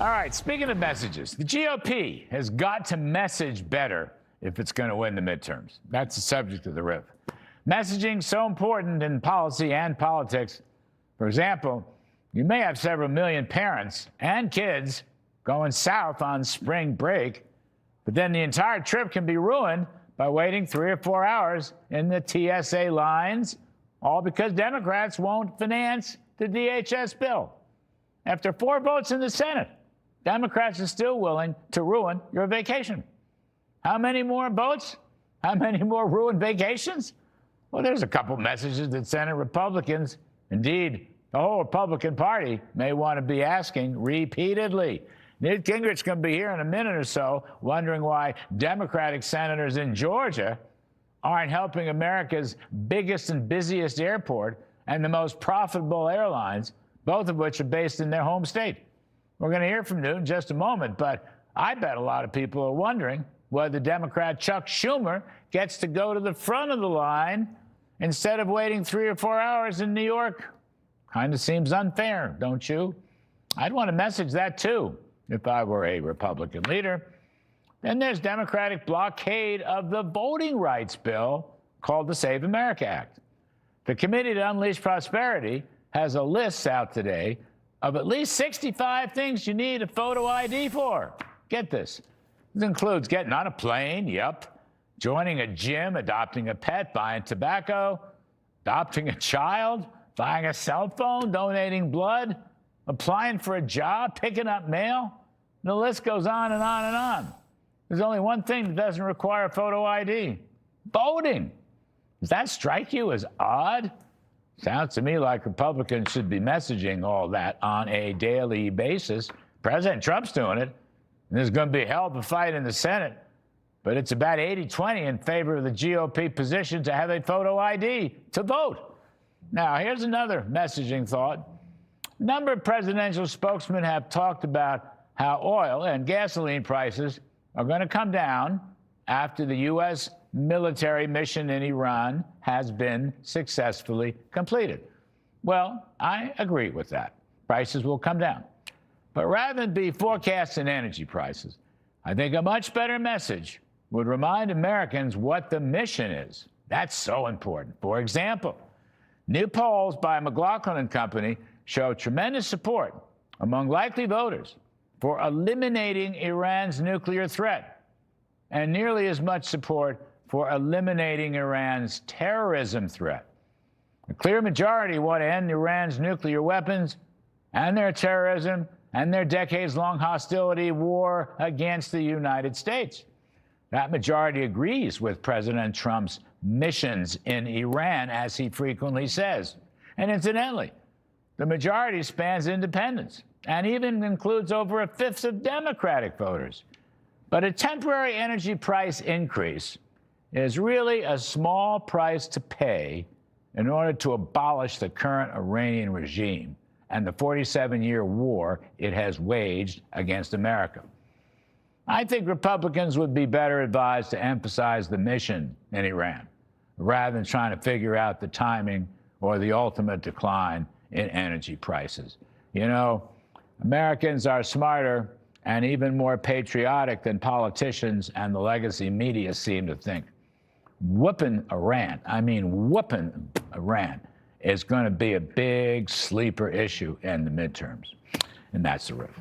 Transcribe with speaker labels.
Speaker 1: All right, speaking of messages, the GOP has got to message better if it's going to win the midterms. That's the subject of the riff. Messaging so important in policy and politics. For example, you may have several million parents and kids going south on spring break, but then the entire trip can be ruined by waiting 3 or 4 hours in the TSA lines, all because Democrats won't finance the DHS bill. After 4 votes in the Senate, Democrats are still willing to ruin your vacation. How many more votes? How many more ruined vacations? Well, there's a couple messages that Senate Republicans, indeed the whole Republican Party, may want to be asking repeatedly. Newt Gingrich's going to be here in a minute or so wondering why Democratic senators in Georgia aren't helping America's biggest and busiest airport and the most profitable airlines, both of which are based in their home state. We're going to hear from Newt in just a moment, but I bet a lot of people are wondering whether Democrat Chuck Schumer gets to go to the front of the line instead of waiting 3 or 4 hours in New York. Kind of seems unfair, don't you? I'd want to message that too if I were a Republican leader. Then there's Democratic blockade of the voting rights bill called the Save America Act. The Committee to Unleash Prosperity has a list out today of at least 65 things you need a photo ID for. Get this. This includes getting on a plane, joining a gym, adopting a pet, buying tobacco, adopting a child, buying a cell phone, donating blood, applying for a job, picking up mail. The list goes on and on and on. There's only one thing that doesn't require a photo ID: voting. Does that strike you as odd? Sounds to me like Republicans should be messaging all that on a daily basis. President Trump's doing it. And there's going to be a hell of a fight in the Senate. But it's about 80-20 in favor of the GOP position to have a photo ID to vote. Now, here's another messaging thought. A number of presidential spokesmen have talked about how oil and gasoline prices are going to come down after the U.S. military mission in Iran has been successfully completed. Well, I agree with that. Prices will come down. But rather than be forecasting energy prices, I think a much better message would remind Americans what the mission is. That's so important. For example, new polls by McLaughlin and Company show tremendous support among likely voters for eliminating Iran's nuclear threat, and nearly as much support for eliminating Iran's terrorism threat. A clear majority want to end Iran's nuclear weapons and their terrorism and their decades-long hostility war against the United States. That majority agrees with President Trump's missions in Iran, as he frequently says. And incidentally, the majority spans independents and even includes over a fifth of Democratic voters. But a temporary energy price increase is really a small price to pay in order to abolish the current Iranian regime and the 47-year war it has waged against America. I think Republicans would be better advised to emphasize the mission in Iran rather than trying to figure out the timing or the ultimate decline in energy prices. You know, Americans are smarter and even more patriotic than politicians and the legacy media seem to think. Whooping Iran is going to be a big sleeper issue in the midterms. And that's the riff.